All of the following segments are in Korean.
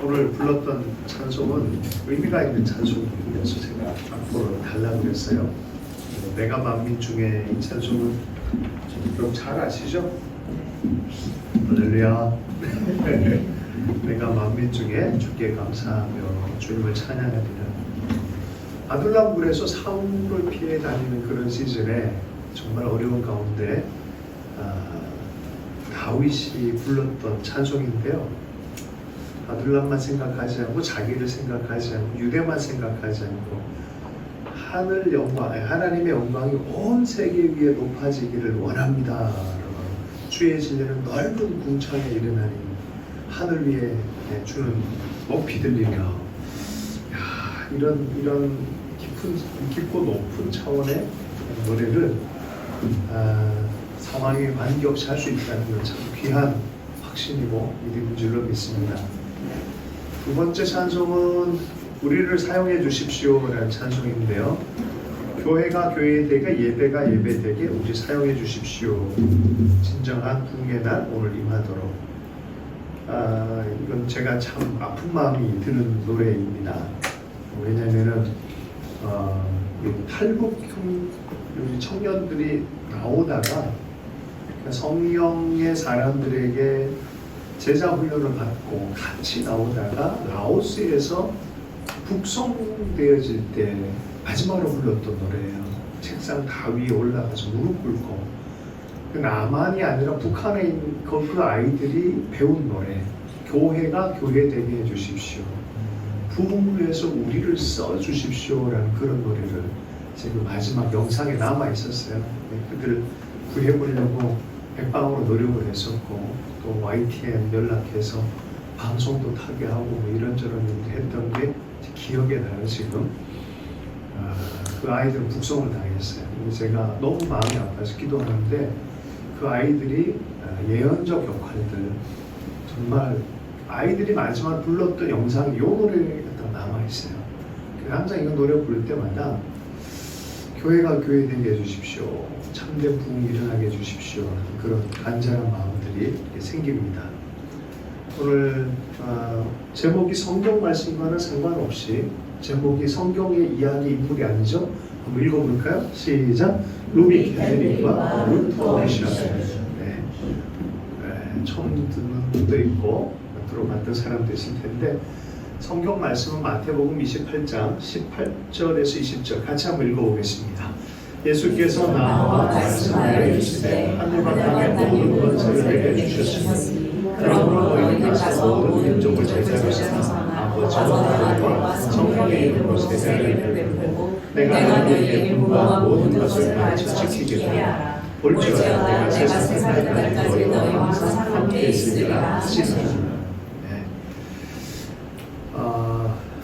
오늘 불렀던 찬송은 의미가 있는 찬송이어서 제가 앞으로 달라고 했어요. 내가 만민 중에 이 찬송은 여러분 잘 아시죠? 할렐루야. 내가 만민 중에 주께 감사하며 주님을 찬양하리라. 아둘람굴에서 사울을 피해 다니는 그런 시즌에 정말 어려운 가운데 다윗이 불렀던 찬송인데요. 아둘람만 생각하지 않고 자기를 생각하지 않고 유대만 생각하지 않고 하늘 영광, 하나님의 영광이 온 세계 위에 높아지기를 원합니다. 주의 진리는 넓은 궁창에 이르나니 하늘 위에 주는 높이 들리며, 이런 깊고 높은 차원의 노래를 상황에 관계없이 할 수 있다는 건 참 귀한 확신이고 믿음인 줄로 믿습니다. 두 번째 찬송은 우리를 사용해 주십시오라는 찬송인데요. 교회가 교회되게 예배가 예배되게 우리 사용해 주십시오. 진정한 부흥의 날 오늘 임하도록. 이건 제가 참 아픈 마음이 드는 노래입니다. 왜냐하면은 탈북형 청년들이 나오다가 성령의 사람들에게 제자 훈련을 받고 같이 나오다가 라오스에서 북송되어질 때 마지막으로 불렀던 노래예요. 책상 다 위에 올라가서 무릎 꿇고, 남한이 아니라 북한에 있는 그 아이들이 배운 노래, 교회가 교회되게 해주십시오, 부흥을 위해서 우리를 써주십시오라는 그런 노래를 지금 마지막 영상에 남아 있었어요. 그들을 구해보려고 백방으로 노력을 했었고, 또 YTN 연락해서 방송도 타게 하고 이런저런 일을 했던 게 기억에 나요. 지금 그 아이들은 북송을 당했어요. 제가 너무 마음이 아파서 기도하는데 그 아이들이 예언적 역할들, 정말 아이들이 마지막 불렀던 영상이 이 노래가 남아있어요. 항상 이거 노래 부를 때마다 교회가 교회되게 해주십시오, 참된 부흥이 일어나게 해주십시오 하는 그런 간절한 마음들이 생깁니다. 오늘 제목이 성경 말씀과는 상관없이, 제목이 성경의 이야기 인물이 아니죠? 한번 읽어볼까요? 시작! 루비 캔들과 루터 미션. 처음 듣는 분도 있고 들어봤던 사람도 있을 텐데, 성경 말씀은 마태복음 28장 18절에서 20절 같이 한번 읽어보겠습니다. 예수께서 나와 말씀하여 이르시되 하늘과 땅의 모든 것을 내게 주셨으니 그러므로 너희는 가서 모든 민족을 제자로 삼아 아버지와 아들과 성령의 이름으로 세례를 베푸고 내가 너희에게 분부한 모든 것을 가르쳐 지키게 하라. 볼지어다 내가 세상 끝날까지 너희와 항상 함께 있으리라 하시니라.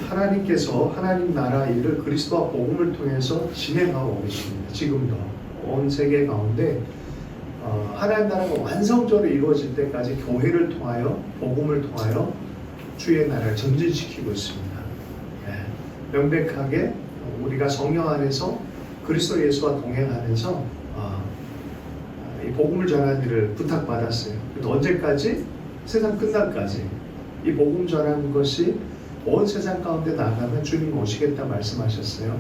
하나님께서 하나님 나라 일을 그리스도와 복음을 통해서 진행하고 계십니다. 지금도 온 세계 가운데 하나님 나라가 완성적으로 이루어질 때까지 교회를 통하여, 복음을 통하여 주의 나라를 전진시키고 있습니다. 명백하게 우리가 성령 안에서 그리스도 예수와 동행하면서 이 복음을 전하는 일을 부탁받았어요. 그래도 언제까지? 세상 끝날까지. 이 복음 전하는 것이 온 세상 가운데 나가면 주님 오시겠다 말씀하셨어요.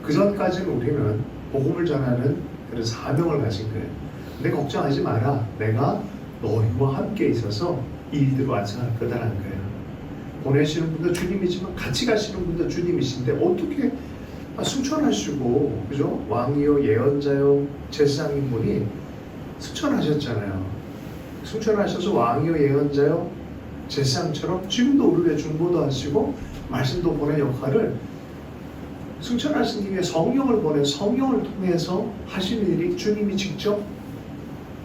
그 전까지는 우리는 복음을 전하는 그런 사명을 가진 거예요. 근데 걱정하지 마라, 내가 너희와 함께 있어서 이 일들을 완성할 거다라는 거예요. 보내시는 분도 주님이지만 같이 가시는 분도 주님이신데 어떻게 승천하시고, 그죠? 왕이요 예언자요 제사장인 분이 승천하셨잖아요. 승천하셔서 왕이요 예언자요 제사장처럼 지금도 우리를 중보도 하시고 말씀도 보낸 역할을, 승천하신 김에 성령을 보내 성령을 통해서 하시는 일이 주님이 직접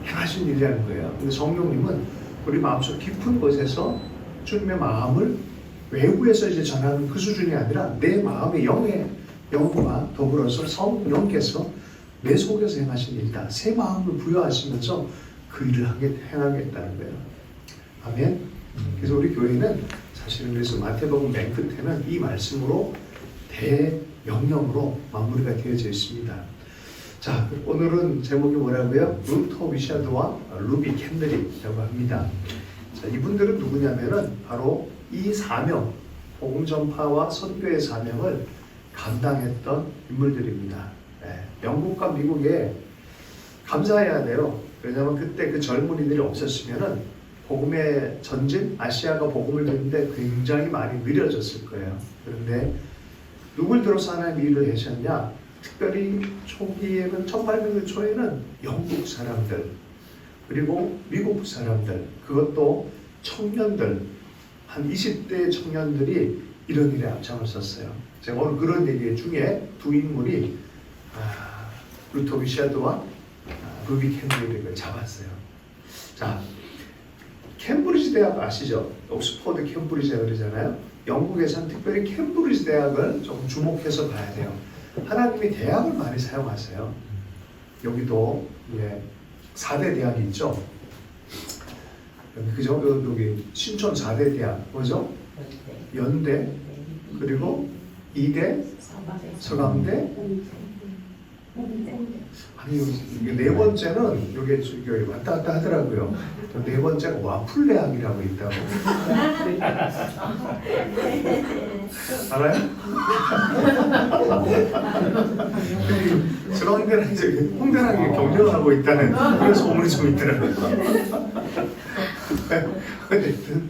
행하신 일이라는 거예요. 근데 성령님은 우리 마음속 깊은 곳에서 주님의 마음을 외부에서 이제 전하는 그 수준이 아니라 내 마음의 영과 더불어서 성령께서 내 속에서 행하신 일이다. 새 마음을 부여하시면서 그 일을 행하겠다는 거예요. 아멘. 그래서 우리 교회는 사실은 그래서 마태복음 맨 끝에는 이 말씀으로 대명령으로 마무리가 되어져 있습니다. 자, 오늘은 제목이 뭐라고요? 루터 위샤드와 루비 캔들이라고 합니다. 자, 이분들은 누구냐면은 바로 이 사명, 복음 전파와 선교의 사명을 감당했던 인물들입니다. 영국과 미국에 감사해야 돼요. 왜냐하면 그때 그 젊은이들이 없었으면은 복음의 전진, 아시아가 복음을 듣는데 굉장히 많이 느려졌을 거예요. 그런데 누굴 들어서 하나님 일을 하셨냐? 특별히 초기에는 1800년 초에는 영국 사람들, 그리고 미국 사람들, 그것도 청년들, 한 20대 청년들이 이런 일에 앞장을 섰어요. 제가 오늘 그런 얘기 중에 두 인물이 루터비 섀도와 루비 캠브리를 잡았어요. 자, 캠브리지 대학 아시죠? 옥스퍼드 캠브리지가 그러잖아요. 영국에서는 특별히 캠브리지 대학을 좀 주목해서 봐야 돼요. 하나님이 대학을 많이 사용하세요. 여기도 4대 대학이 있죠. 그죠? 여기 신촌 4대 대학 뭐죠? 연대, 그리고 이대, 서강대. 아니 네 번째는 여기 왔다 갔다 하더라고요. 네 번째가 와플 대학이라고 있다고. 알아요? 서강대랑 이제 홍대랑 경쟁하고 있다는 그런 소문이 좀 있더라고요. 어쨌든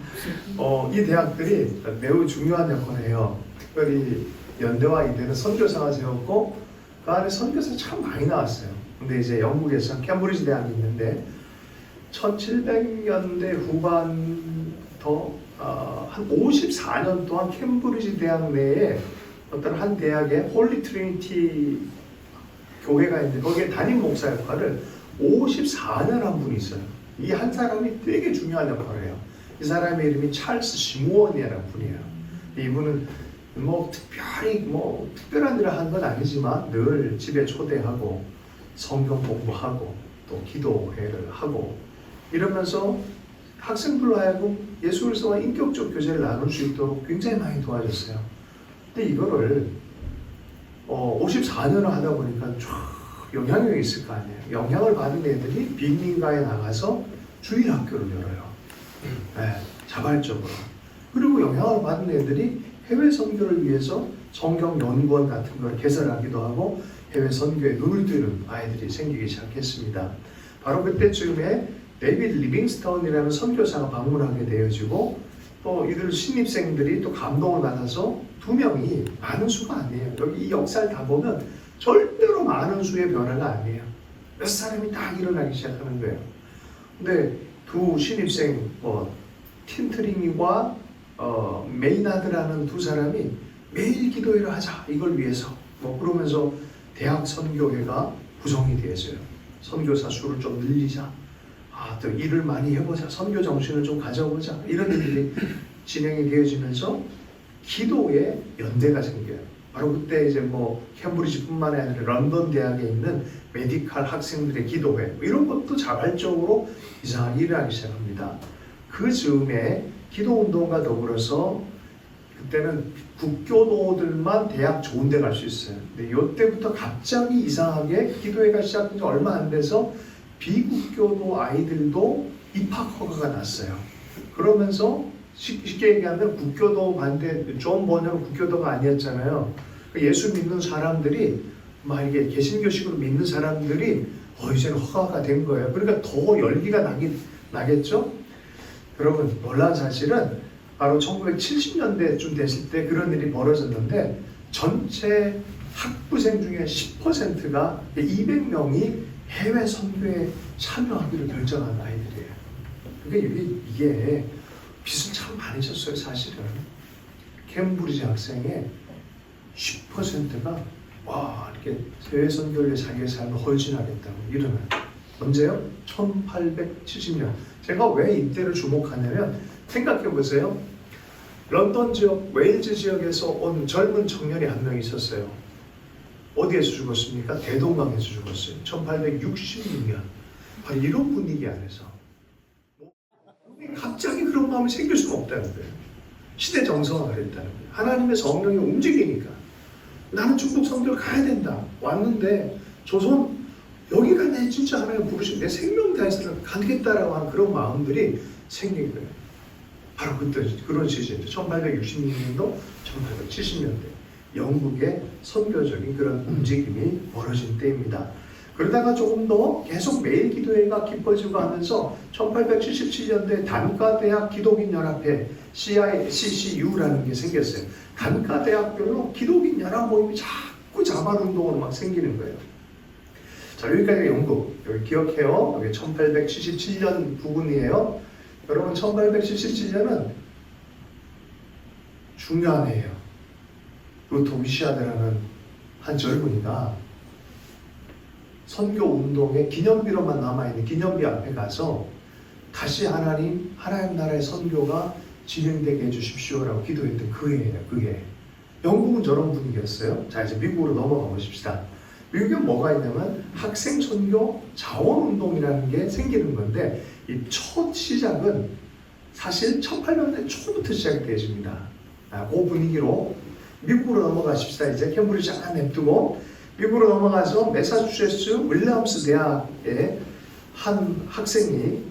이 대학들이 매우 중요한 역할을 해요. 특별히 연대와 이대는 선교사가 세웠고 그 안에 선교사 참 많이 나왔어요. 근데 이제 영국에서 캠브리지 대학이 있는데 1700년대 후반부터 한 54년 동안 캠브리지 대학 내에 어떤 한 대학에 홀리 트리니티 교회가 있는데 거기에 담임 목사 역할을 54년 한 분이 있어요. 이 한 사람이 되게 중요한 역할을 해요. 이 사람의 이름이 찰스 시무원이라는 분이에요. 이분은 특별히 특별한 일을 한 건 아니지만 늘 집에 초대하고 성경 공부하고 또 기도회를 하고 이러면서 학생들로 하여금 예수 그리스도와 인격적 교제를 나눌 수 있도록 굉장히 많이 도와줬어요. 근데 이거를 54년을 하다 보니까 쫙 영향력이 있을 거 아니에요. 영향을 받은 애들이 빈민가에 나가서 주일학교를 열어요. 자발적으로. 그리고 영향을 받은 애들이 해외 선교를 위해서 성경 연구원 같은 걸 개설하기도 하고 해외 선교에 눈을 뜨는 아이들이 생기기 시작했습니다. 바로 그때쯤에 데이비드 리빙스턴이라는 선교사가 방문하게 되어지고 또 이들 신입생들이 또 감동을 받아서 2명이 많은 수가 아니에요. 여기 이 역사를 다 보면 절대로 많은 수의 변화가 아니에요. 몇 사람이 딱 일어나기 시작하는 거예요. 근데 두 신입생 틴트링과 메이나드라는 두 사람이 매일 기도회를 하자 이걸 위해서 그러면서 대학 선교회가 구성이 되었어요. 선교사 수를 좀 늘리자, 또 일을 많이 해보자, 선교 정신을 좀 가져보자 이런 일들이 진행이 되어지면서 기도의 연대가 생겨요. 바로 그때 이제 캠브리지뿐만 아니라 런던 대학에 있는 메디칼 학생들의 기도회 이런 것도 자발적으로 이상하게 일어나기 시작합니다. 그 즈음에 기도운동과 더불어서 그때는 국교도들만 대학 좋은 데 갈 수 있어요. 근데 이때부터 갑자기 이상하게 기도회가 시작된 지 얼마 안 돼서 비국교도 아이들도 입학 허가가 났어요. 그러면서 쉽게 얘기하면 국교도 반대, 존 번역은 국교도가 아니었잖아요. 예수 믿는 사람들이 막 이게 개신교식으로 믿는 사람들이 이제는 허가가 된 거예요. 그러니까 더 열기가 나겠죠? 여러분 놀라운 사실은 바로 1970년대쯤 됐을 때 그런 일이 벌어졌는데 전체 학부생 중에 10%가 200명이 해외 선교에 참여하기로 결정한 아이들이에요. 그러니까 이게 빚을 참 많이 졌어요. 사실은 캠브리지 학생의 10%가 이렇게 해외 선교를 위해 자기의 삶을 헌신하겠다고 일어나요. 언제요? 1870년. 제가 왜 이때를 주목하냐면 생각해 보세요. 런던 지역, 웨일즈 지역에서 온 젊은 청년이 한 명 있었어요. 어디에서 죽었습니까? 대동강에서 죽었어요. 1866년. 바로 이런 분위기 안에서 갑자기 그런 마음이 생길 수가 없다는 거예요. 시대 정서가 그랬다는 거예요. 하나님의 성령이 움직이니까 나는 중국 성교를 가야 된다. 왔는데 조선 여기가 내 진짜 하나님 부르신 내 생명 다해서 가겠다라고 하는 그런 마음들이 생긴 거예요. 바로 그때 그런 시즌이죠. 1866년도, 1870년대 영국의 선교적인 그런 움직임이 벌어진 때입니다. 그러다가 조금 더 계속 매일 기도회가 깊어지고 하면서 1877년도에 단과대학 기독인 연합회 CCU라는 게 생겼어요. 단과대학별로 기독인 연합 모임이 자꾸 자발 운동으로 막 생기는 거예요. 자, 여기까지 영국. 여기 기억해요. 여기 1877년 부분이에요. 여러분 1877년은 중요한 해예요. 루터 위시아드라는 한 젊은이가 선교 운동의 기념비로만 남아있는 기념비 앞에 가서 다시 하나님 나라의 선교가 진행되게 해주십시오라고 기도했던 그 해예요. 그 해. 영국은 저런 분위기였어요. 자, 이제 미국으로 넘어가 보십시다. 미국에 뭐가 있냐면 학생 선교 자원 운동이라는 게 생기는 건데 이 첫 시작은 사실 1800년대 초부터 시작이 되어집니다. 그 분위기로 미국으로 넘어가십시다. 이제 캠브리지 잠깐 냅두고 미국으로 넘어가서 매사추세츠 윌리엄스 대학의 한 학생이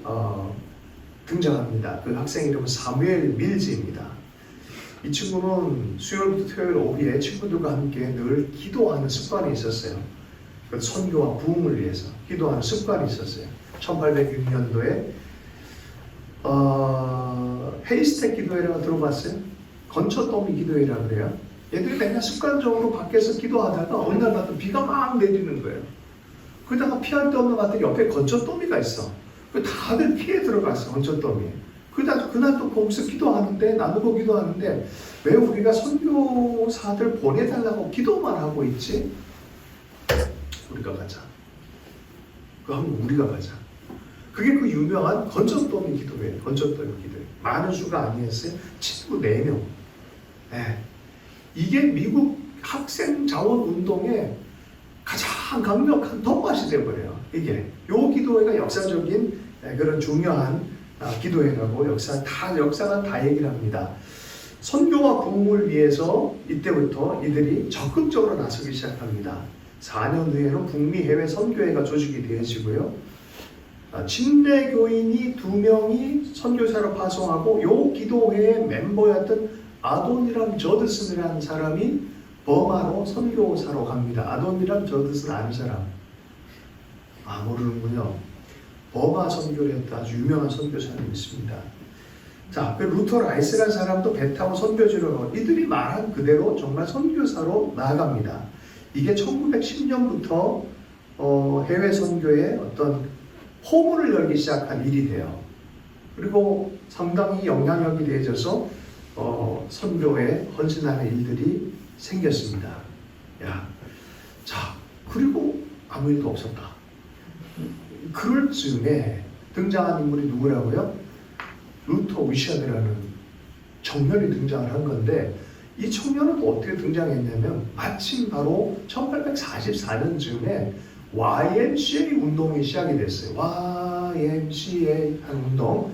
등장합니다. 그 학생 이름은 사무엘 밀즈입니다. 이 친구는 수요일부터 토요일 오후에 친구들과 함께 늘 기도하는 습관이 있었어요. 그 선교와 부흥을 위해서 기도하는 습관이 있었어요. 1806년도에 헤이스텍 기도회라고 들어봤어요? 건초더미 기도회라고 그래요. 얘들이 맨날 습관적으로 밖에서 기도하다가 어느 날 봤더니 비가 막 내리는 거예요. 그러다가 피할 데 없는 것 같더니 옆에 건초더미가 있어. 다들 피해 들어갔어, 건초더미. 그날 또 거기서 기도하는데, 나누고 기도하는데, 왜 우리가 선교사들 보내달라고 기도만 하고 있지? 우리가 가자. 한번 우리가 가자. 그게 그 유명한 건초더미 기도회예요. 건초더미 기도회. 많은 수가 아니었어요. 친구 4명. 네. 이게 미국 학생 자원 운동의 가장 강력한 텃밭이 되어버려요. 이게. 요 기도회가 역사적인 그런 중요한 기도회라고 역사가 다 얘기를 합니다. 선교와 부흥을 위해서 이때부터 이들이 적극적으로 나서기 시작합니다. 4년 후에는 북미 해외 선교회가 조직이 되어지고요. 침례 교인이 2명이 선교사로 파송하고 요 기도회의 멤버였던 아도니람 저드슨이라는 사람이 버마로 선교사로 갑니다. 아도니람 저드슨 아는 사람? 모르는군요. 버마 선교를 했던 아주 유명한 선교사님이 있습니다. 자, 그 루터 라이스라는 사람도 배 타고 선교지로 가고 이들이 말한 그대로 정말 선교사로 나아갑니다. 이게 1910년부터 해외 선교에 어떤 포문을 열기 시작한 일이 돼요. 그리고 상당히 영향력이 되어져서 선교에 헌신하는 일들이 생겼습니다. 자, 그리고 아무 일도 없었다. 그럴 즈음에 등장한 인물이 누구라고요? 루터 위시아드라는 청년이 등장을 한 건데 이 청년은 어떻게 등장했냐면 마침 바로 1844년 즈음에 YMCA 운동이 시작이 됐어요. YMCA 한 운동.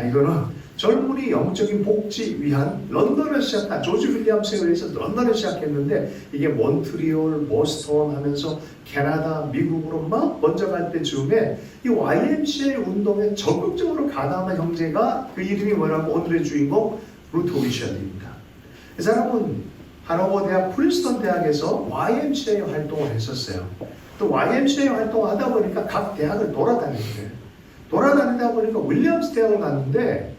이거는 젊은이 영적인 복지 위한 런던을 시작한 조지 윌리엄스에 의해서 런던을 시작했는데 이게 몬트리올, 보스턴 하면서 캐나다, 미국으로 막 먼저 갈 때 즈음에 이 YMCA 운동에 적극적으로 가담한 형제가 그 이름이 뭐라고 오늘의 주인공 루터 위시아드입니다. 이 사람은 하버드 대학, 프린스턴 대학에서 YMCA 활동을 했었어요. 또 YMCA 활동을 하다 보니까 각 대학을 돌아다녔어요. 돌아다니다 보니까 윌리엄스 대학을 갔는데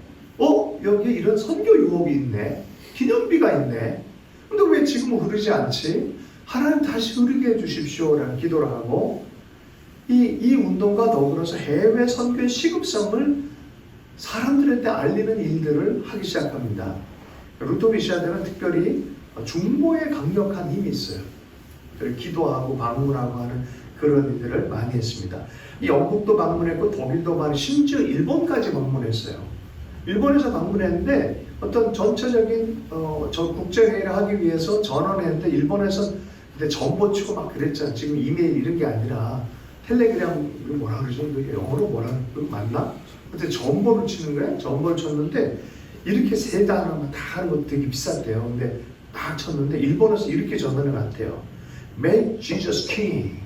여기 이런 선교 유업이 있네. 기념비가 있네. 근데 왜 지금은 흐르지 않지? 하나님 다시 흐르게 해주십시오 라는 기도를 하고 이 운동과 더불어서 해외 선교의 시급성을 사람들한테 알리는 일들을 하기 시작합니다. 루터 위시아드는 특별히 중보에 강력한 힘이 있어요. 기도하고 방문하고 하는 그런 일들을 많이 했습니다. 이 영국도 방문했고 독일도 방문, 심지어 일본까지 방문했어요. 일본에서 방문했는데 어떤 전체적인 국제회의를 하기 위해서 전원했는데 일본에서 그때 전보 치고 막 그랬잖아. 지금 이메일 이런 게 아니라 텔레그램 뭐라 그러죠? 영어로 뭐라 맞나? 그때 전보를 치는 거야. 전보를 쳤는데 이렇게 세 단어만 다 하는 거 되게 비쌌대요. 근데 딱 쳤는데 일본에서 이렇게 전하는 것 같아요. Make Jesus King.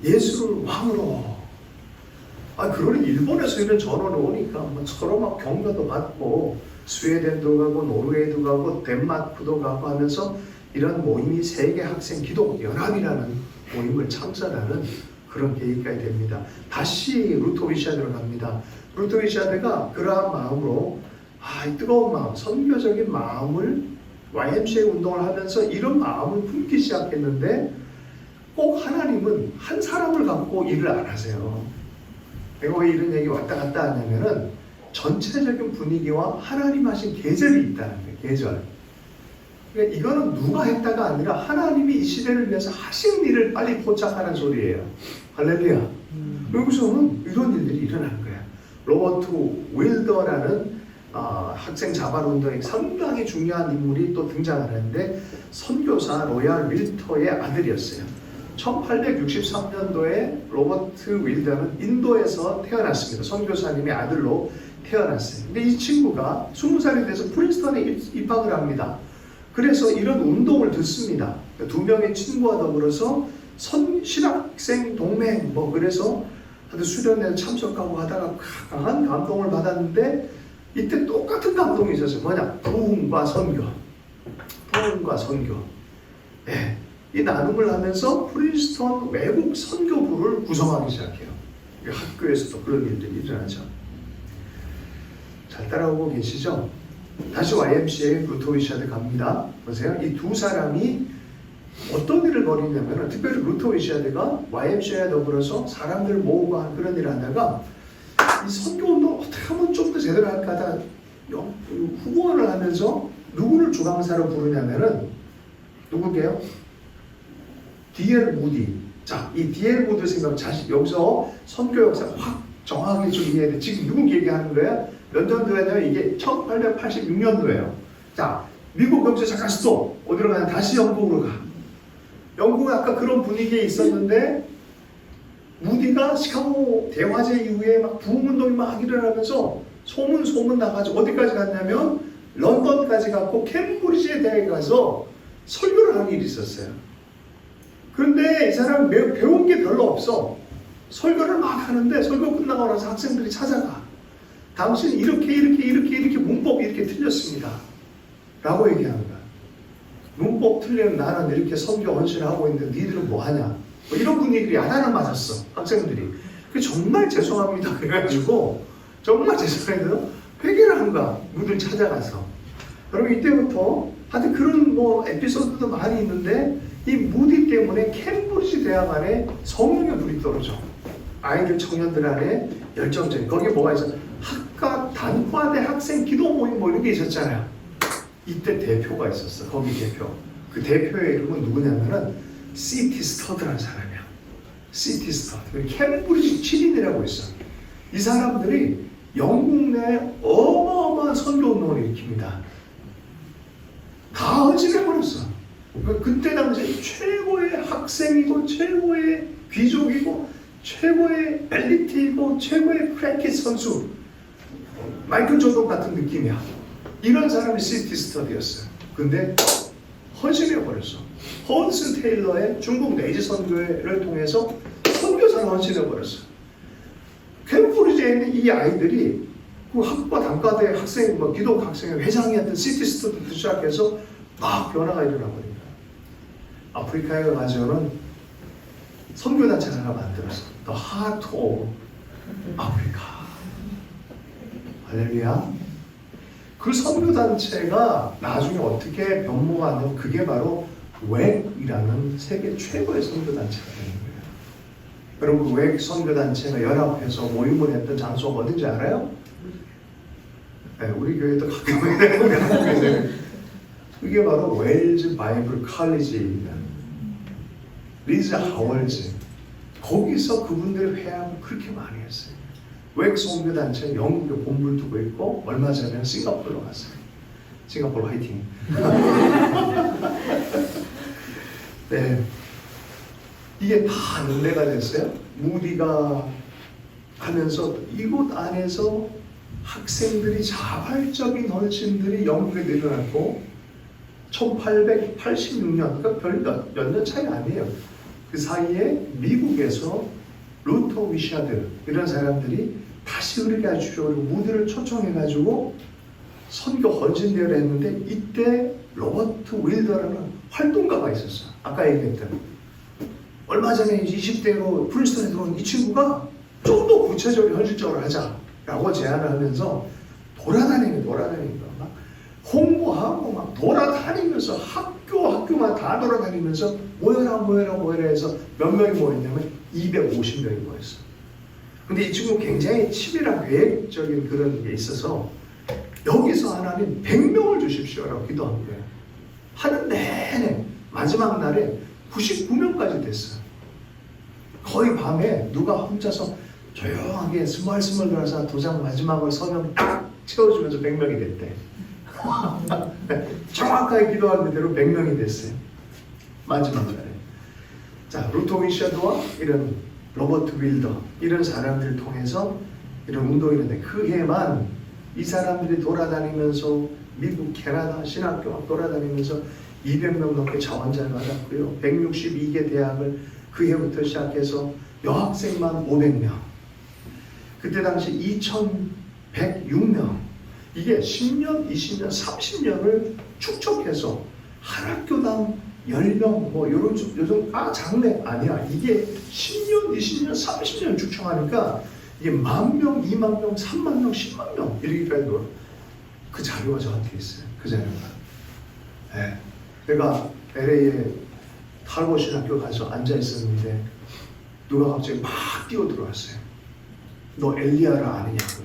예수를 왕으로. 그러니 일본에서 이런 전원이 오니까 뭐 서로 막 격려도 받고 스웨덴도 가고 노르웨이도 가고 덴마크도 가고 하면서 이런 모임이 세계 학생 기독 연합이라는 모임을 창설하는 그런 계기가 됩니다. 다시 루토위샤드로 갑니다. 루토위샤드가 그러한 마음으로 이 뜨거운 마음, 선교적인 마음을 YMCA 운동을 하면서 이런 마음을 품기 시작했는데 꼭 하나님은 한 사람을 갖고 일을 안 하세요. 내가 왜 이런 얘기 왔다 갔다 하냐면은 전체적인 분위기와 하나님 하신 계절이 있다는 거예요. 계절. 그러니까 이거는 누가 했다가 아니라 하나님이 이 시대를 위해서 하신 일을 빨리 포착하는 소리예요. 할렐루야. 여기서는 이런 일들이 일어나는 거예요. 로버트 윌더라는 학생 자발운동에 상당히 중요한 인물이 또 등장하는데 선교사 로얄 윌터의 아들이었어요. 1863년도에 로버트 윌더는 인도에서 태어났습니다. 선교사님의 아들로 태어났어요. 근데 이 친구가 20살이 돼서 프린스턴에 입학을 합니다. 그래서 이런 운동을 듣습니다. 두 명의 친구와 더불어서 신학생 동맹 그래서 수련회에 참석하고 하다가 강한 감동을 받았는데 이때 똑같은 감동이 있었어요. 뭐냐? 부흥과 선교. 부흥과 선교. 네. 이 나눔을 하면서 프린스턴 외국 선교부를 구성하기 시작해요. 학교에서도 그런 일들이 일어나죠. 잘 따라오고 계시죠? 다시 YMCA 루토위샤드 갑니다. 보세요. 이 두 사람이 어떤 일을 벌이냐면 특별히 루토위샤드가 YMCA에 더불어서 사람들을 모으고 한 그런 일을 하다가 이 선교운동 어떻게 하면 좀 더 제대로 할까 하다 후원을 하면서 누구를 주강사로 부르냐면은 누구게요? D.L. 무디. 자, 이 D.L. 무디 생각 여기서 선교 역사 확 정확하게 좀 이해해야 돼. 지금 누구 얘기하는 거예요? 몇 년도에요? 이게 1886년도예요. 자, 미국 여기서 잠깐 스톱. 어디로 가냐? 다시 영국으로 가. 영국은 아까 그런 분위기에 있었는데 무디가 시카고 대화제 이후에 막 부흥운동이 막 일어나면서 소문 나가지고 어디까지 갔냐면 런던까지 갔고 캠브리지에 대해 가서 설교를 하는 일이 있었어요. 그런데 이 사람은 배운 게 별로 없어. 설교를 막 하는데 설교 끝나고 나서 학생들이 찾아가. 당신 이렇게 문법이 이렇게 틀렸습니다. 라고 얘기하는 거야. 문법 틀리는 나는 이렇게 선교 헌신을 하고 있는데 니들은 뭐 하냐. 이런 분위기들이 야단을 맞았어. 학생들이. 정말 죄송합니다. 그래가지고 정말 죄송해도 회개를 한 거야. 무들 찾아가서. 그럼 이때부터 하여튼 그런 에피소드도 많이 있는데 이 무디 때문에 캠브리지 대학 안에 성령의 불이 떨어져. 아이들 청년들 안에 열정적인 거기에 뭐가 있어? 학과 단과대 학생 기도 모임 이런 게 있었잖아요. 이때 대표가 있었어. 거기 대표. 그 대표의 이름은 누구냐면은 C.T. 스터드라는 사람이야. C.T. 스터드. 캠브리지 7인이라고 있어. 이 사람들이 영국 내에 어마어마한 선교운동을 일으킵니다. 다 헌신해버렸어. 그때 당시 최고의 학생이고 최고의 귀족이고 최고의 엘리트이고 최고의 크리켓 선수 마이클 조던 같은 느낌이야. 이런 사람이 C.T. 스터디였어요. 근데 헌신해버렸어. 헌슨 테일러의 중국 내지 선교회를 통해서 선교사를 헌신해버렸어. 캠브리지에 있는 이 아이들이 그 학과 단과대 학생, 기독 학생의 회장이었던 C.T. 스터디부터 시작해서 막 변화가 일어나버립니다. 아프리카에 가서는 선교단체를 하나 만들었어. The Heart of Africa. 할렐루야. 그 선교단체가 나중에 어떻게 변모가 안 되면 그게 바로 웩이라는 세계 최고의 선교단체가 되는 거예요. 여러분 그 웩 선교단체가 연합해서 모임을 했던 장소가 어딘지 알아요? 네, 우리 교회도 가끔 해요. 그게 바로 웨일즈 바이블 칼리지입니다. 리즈 하월즈. 거기서 그분들 회하고 그렇게 많이 했어요. 웩 선교단체는 영국에 본부를 두고 있고 얼마 전에 싱가포르로 갔어요. 싱가포르 화이팅. 네, 이게 다 연대가 됐어요. 무디가 하면서 이곳 안에서 학생들이 자발적인 헌신들이 영국에 일어났고 1886년, 그러니까 별 몇 년 차이 아니에요. 그 사이에 미국에서 루터 위샤드 이런 사람들이 다시 흐르게 해주려고 무드를 초청해가지고 선교 헌신대회를 했는데 이때 로버트 윌더라는 활동가가 있었어요. 아까 얘기했던 얼마 전에 20대로 프린스턴에 들어온 이 친구가 좀 더 구체적으로 현실적으로 하자라고 제안을 하면서 돌아다니는 거야. 막 홍보하고 막 돌아다니면서 학교만 다 돌아다니면서 모여라 해서 몇 명이 모였냐면 250명이 모였어. 근데 이 친구 굉장히 치밀한 계획적인 그런 게 있어서 여기서 하나님 100명을 주십시오라고 기도한 거예요. 하는 내내 마지막 날에 99명까지 됐어요. 거의 밤에 누가 혼자서 조용하게 스멀스멀 들어서 도장 마지막으로 서명 딱 채워주면서 100명이 됐대. 정확하게 기도한 그대로 100명이 됐어요. 마지막 날에. 자, 루터 위샤드와 이런 로버트 윌더 이런 사람들을 통해서 이런 운동이 있는데 그 해만 이 사람들이 돌아다니면서 미국, 캐나다 신학교 막 돌아다니면서 200명 넘게 자원자를 받았고요. 162개 대학을 그 해부터 시작해서 여학생만 500명. 그때 당시 2106명. 이게 10년, 20년, 30년을 축적해서 한 학교당 10명 뭐 요즘 장래 아니야. 이게 10년, 20년, 30년 축적하니까 이게 10,000명, 20,000명, 30,000명, 100,000명 이렇게까지 그 자료가 저한테 있어요. 그 자료가. 네. 내가 LA에 탈고신학교 가서 앉아 있었는데 누가 갑자기 막 뛰어 들어왔어요. 너 엘리야를 아느냐고.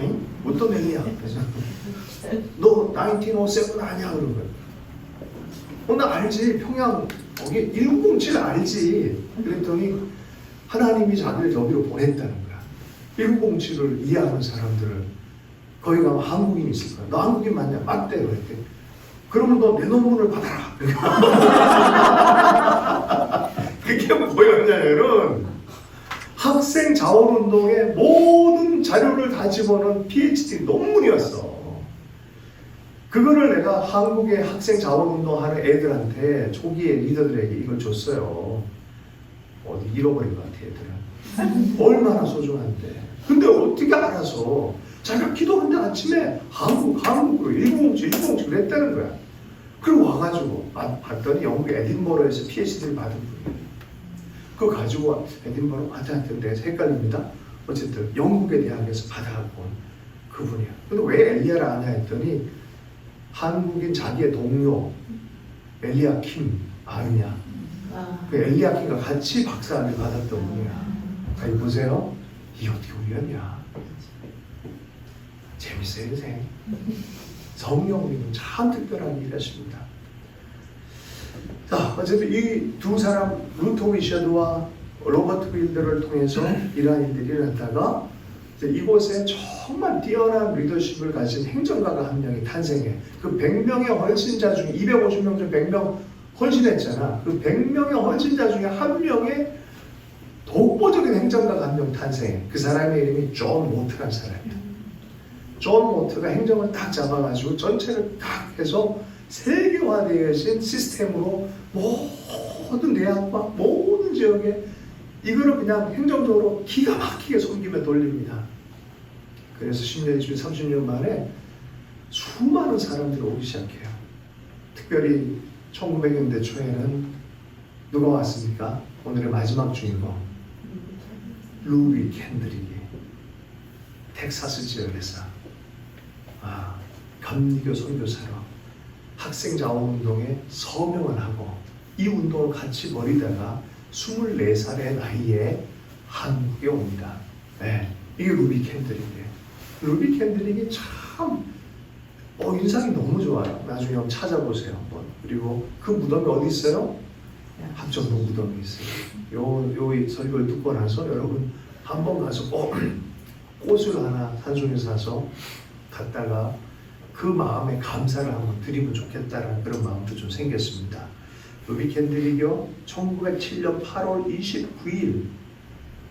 응? 어떤 엘리야? 그래서 너 1907 아냐? 그런 거예요. 나 알지. 평양 거기 1907 알지. 그랬더니 하나님이 자기를 여기로 보냈다는 거야. 1907을 이해하는 사람들을 거기 가면 한국인이 있을 거야. 너 한국인 맞냐? 맞대. 그랬대. 그러면 너 내 논문을 받아라. 그게 뭐였냐면은 학생 자원운동의 모든 자료를 다 집어넣은 PhD 논문이었어. 그거를 내가 한국의 학생 자원운동 하는 애들한테 초기에 리더들에게 이걸 줬어요. 어디 잃어버린 것 같아 애들은. 얼마나 소중한데. 근데 어떻게 알아서 자기가 기도하는데 아침에 한국으로 1907 그랬다는 거야. 그리고 와가지고 봤더니 영국 에딘버러에서 PhD를 받은 분이에요. 그거 가지고 에딘버러 하여튼 내가 헷갈립니다. 어쨌든 영국의 대학에서 받아갖고 온 그분이야. 근데 왜 엘리야를 아냐 했더니 한국인 자기의 동료 엘리야킴 아느냐. 그 엘리야킴과 같이 박사학위 받았던 분이야. 아니 보세요. 이게 어떻게 우연이야. 재밌어요 인생. 성령님은 참 특별한 일을 하십니다. 자, 어쨌든 이 두 사람 루터 위샤드와 로버트 윌더를 통해서 이러한 일들이 일어났다가 이곳에 정말 뛰어난 리더십을 가진 행정가가 한 명이 탄생해. 그 100명의 헌신자 중에 250명 중 100명 헌신했잖아. 그 100명의 헌신자 중에 한 명의 독보적인 행정가가 한 명 탄생해. 그 사람의 이름이 존 모트라는 사람이야. 존 모트가 행정을 딱 잡아가지고 전체를 딱 해서 세계화되어진 시스템으로 모든 대학과 모든 지역에 이거를 그냥 행정적으로 기가 막히게 섬기며 돌립니다. 그래서 10년, 20년, 30년 만에 수많은 사람들이 오기 시작해요. 특별히 1900년대 초에는 누가 왔습니까? 오늘의 마지막 주인공 루비 캔드릭이 텍사스 지역에서 감리교 선교사로 학생 자원운동에 서명을 하고 이 운동을 같이 벌이다가 24살의 나이에 한국에 옵니다. 네, 이게 루비 캔드릭이에요. 루비 캔드릭이 참 인상이 너무 좋아요. 나중에 한번 찾아보세요. 한번. 그리고 그 무덤이 어디 있어요? 합정동 무덤이 있어요. 요 설교를 듣고 나서 여러분 한번 가서 꽃을 하나 산속에 사서 갔다가 그 마음에 감사를 한번 드리면 좋겠다라는 그런 마음도 좀 생겼습니다. 루비 캔드릭이요 1907년 8월 29일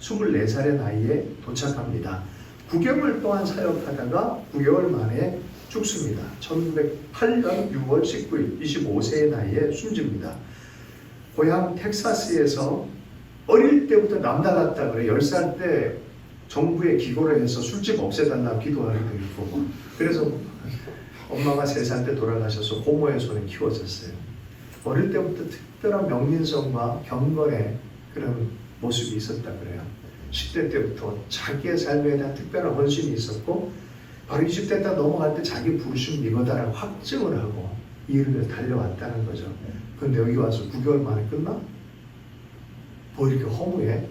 24살의 나이에 도착합니다. 9개월 동안 사역하다가 9개월 만에 죽습니다. 1908년 6월 19일 25세의 나이에 숨집니다. 고향 텍사스에서 어릴 때부터 남달랐다 그래. 10살 때 정부에 기고를 해서 술집 없애달라고 기도하기도 있고, 그래서 엄마가 3살 때 돌아가셔서 고모의 손에 키워졌어요. 어릴 때부터 특별한 명민성과 경건의 그런 모습이 있었다 그래요. 10대 때부터 자기의 삶에 대한 특별한 헌신이 있었고, 바로 20대 때 넘어갈 때 자기 부르심 이거다라고 확증을 하고 이 일을 달려왔다는 거죠. 근데 여기 와서 9개월 만에 끝나? 뭐 이렇게 허무해?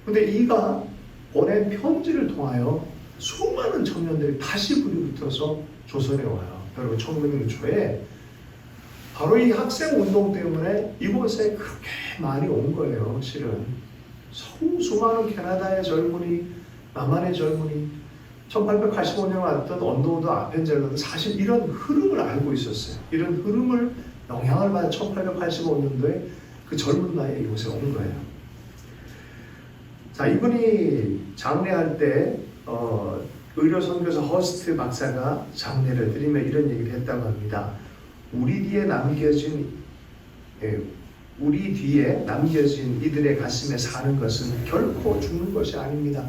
근데 이가 보낸 편지를 통하여 수많은 청년들이 다시 불이 붙어서 조선에 와요. 여러분 1900년 초에 바로 이 학생 운동 때문에 이곳에 그렇게 많이 온 거예요. 실은 수많은 캐나다의 젊은이, 남한의 젊은이, 1885년에 왔던 언더우드 아펜젤러도 사실 이런 흐름을 알고 있었어요. 이런 흐름을 영향을 받은 1885년도에 그 젊은 나이에 이곳에 온 거예요. 자, 이분이 장례할 때 의료선교사 허스트 박사가 장례를 드리며 이런 얘기를 했다고 합니다. 우리 뒤에 남겨진 이들의 가슴에 사는 것은 결코 죽는 것이 아닙니다.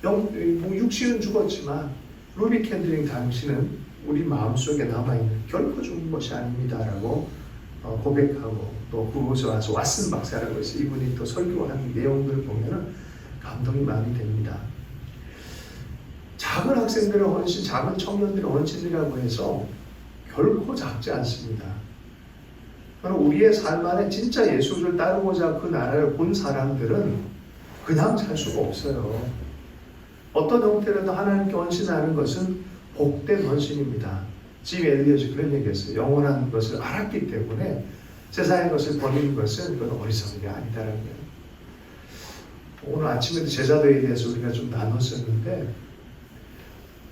육신은 죽었지만 루비 캔들링 당신은 우리 마음속에 남아있는 결코 죽는 것이 아닙니다 라고 고백하고, 또 그곳에 와서 왓슨 박사라고 해서 이분이 또 설교하는 내용들을 보면 감동이 많이 됩니다. 작은 학생들의 헌신, 작은 청년들의 헌신이라고 해서 결코 작지 않습니다. 우리의 삶 안에 진짜 예수를 따르고자 그 나라를 본 사람들은 그냥 살 수가 없어요. 어떤 형태로도 하나님께 헌신하는 것은 복된 헌신입니다. 짐 엘리엇이 그런 얘기했어요. 영원한 것을 알았기 때문에 세상의 것을 버리는 것은 그건 어리석은 게 아니다라는 거예요. 오늘 아침에도 제자도에 대해서 우리가 좀 나눴었는데,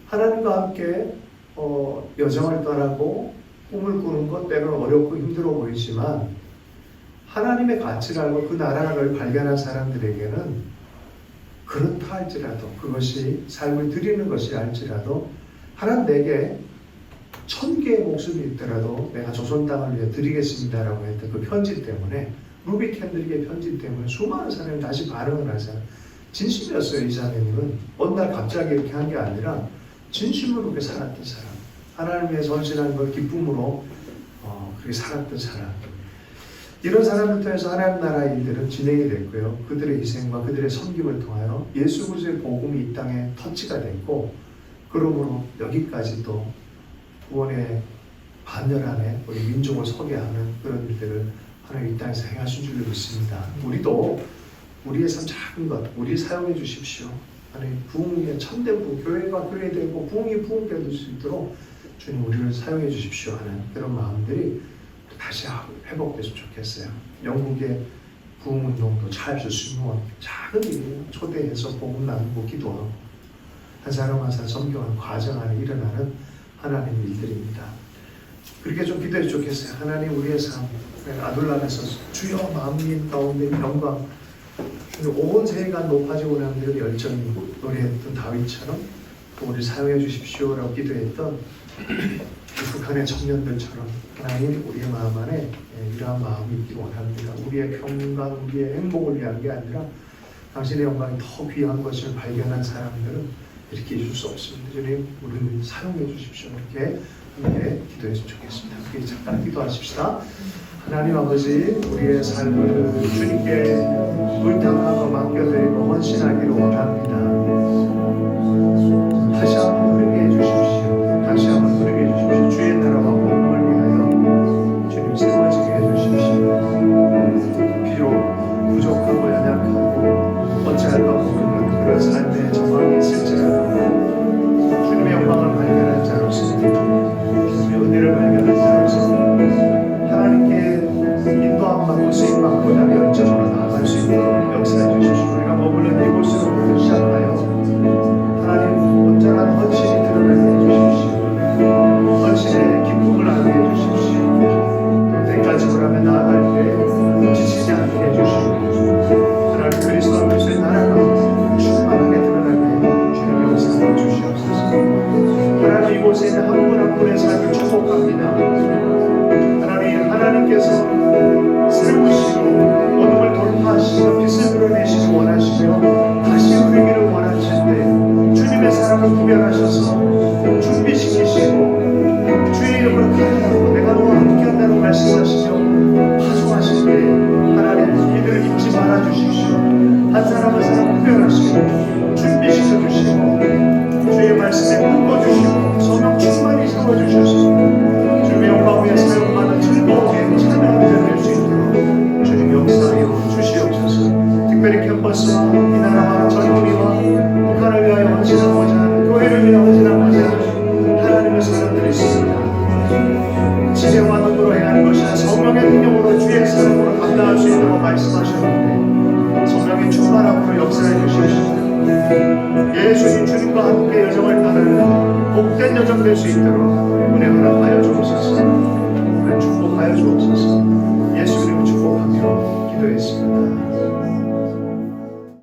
하나님과 함께 여정을 떠나고 꿈을 꾸는 것 때로는 어렵고 힘들어 보이지만, 하나님의 가치를 알고 그 나라를 발견한 사람들에게는 그렇다 할지라도, 그것이 삶을 드리는 것이 할지라도, 하나님 내게 1000개의 목숨이 있더라도 내가 조선 땅을 위해 드리겠습니다라고 했던 그 편지 때문에, 루비 캔들릭의 편지 때문에 수많은 사람이 다시 반응을 하잖아요. 진심이었어요. 이 자매님은 어느 날 갑자기 이렇게 한 게 아니라 진심으로 그렇게 살았던 사람, 하나님 위해서 헌신하는 걸 기쁨으로 그렇게 살았던 사람, 이런 사람을 통해서 하나님 나라의 일들은 진행이 됐고요. 그들의 희생과 그들의 섬김을 통하여 예수 그리스도의 복음이 이 땅에 터치가 됐고, 그러므로 여기까지 또 구원의 반열 안에 우리 민족을 서게 하는 그런 일들을 하나님 이 땅에서 행하신 줄로 믿습니다. 우리도 우리의 삶 작은 것 우리 사용해 주십시오. 하나님 부흥의 참된 부흥, 교회가 교회되고 부흥이 부흥될 수 있도록 주님 우리를 사용해 주십시오 하는 그런 마음들이 다시 회복됐으면 좋겠어요. 영국의 부흥운동도 찰스 스미원 작은 일이에요. 초대해서 복음 나누고 기도하고 한 사람 한 사람 섬겨하는 과정 안에 일어나는 하나님의 일들입니다. 그렇게 좀 기도해 좋겠어요. 하나님 우리의 삶 아둘람에서 주여 만민 가운데 영광, 온 세계가 높아지고 나는 그 열정이 노래했던 다윗처럼 우리 사용해 주십시오라고 기도했던 북한의 청년들처럼 하나님 우리의 마음 안에 이러한 마음이 있기를 원합니다. 우리의 평강, 우리의 행복을 위한 게 아니라 당신의 영광이 더 귀한 것을 발견한 사람들은 이렇게 해줄 수 없습니다. 주님 우리를 사용해 주십시오. 이렇게 함께 기도했으면 좋겠습니다. 우리 잠깐 기도하십시다. 하나님 아버지 우리의 삶을 주님께 의탁하고 맡겨드리고 헌신하기를 원합니다. 다시 한번 흐르게 해주십시오. 다시 한번 흐르게 해주십시오. 주의 나라와 복음을 위하여 주님 세워지게 해주십시오. 비록 부족하고 연약하고 어찌할까 모르는 그런 삶의 정황이 있을지라도 주님의 영광을 발견한 자로서 주님의 은혜를 발견한 자로서 하나님께 인도함 받고 쓰임 받고자 열정으로 나아갈 수 있도록 역사해 주십시오. 우리가 머무는 이곳으로부터 시작하여 하나님 온전한 헌신이 드러나게 해주십시오. 헌신의 기쁨을 알게 해주십시오. 또 때까지 하며 나아갈 때 지치지 않게 해주시고 하나님 그리스도 안에서의 나라가 충만하게 사람 구별하셔서 준비시키시고 주의 이름으로 가라고 내가 너와 함께한다고 말씀하시며 파송하시기에 하나님 이들을 잊지 말아주십시오. 한 사람 한 사람 구별하시고 준비시켜주시고 주의 말씀에 묶어주시고 성령 충만히 세워주셔서 주의 영광 위에 사용받은 즐거움에 참여하게 될 수 있도록 주님 역사하여 주시옵소서. 특별히 캠퍼스와 이 나라와 전국이와 북한을 위하여 헌신하고자 하는 교회를 위하여 헌신하고자 하는 하나님의 사람들이 있습니다. 지혜와 눈으로 행하는 것이 아니라 성령의 능력으로 주의 사랑으로 감당할 수 있도록 말씀하셨는데 성령의 충만함으로 역사해 주시옵소서. 예수님 주님과 함께 여정을 따르는 복된 여정 될 수 있도록 은혜 허락하여 주옵소서. 축복하여 주옵소서. 예수 이름으로 축복하며 기도했습니다.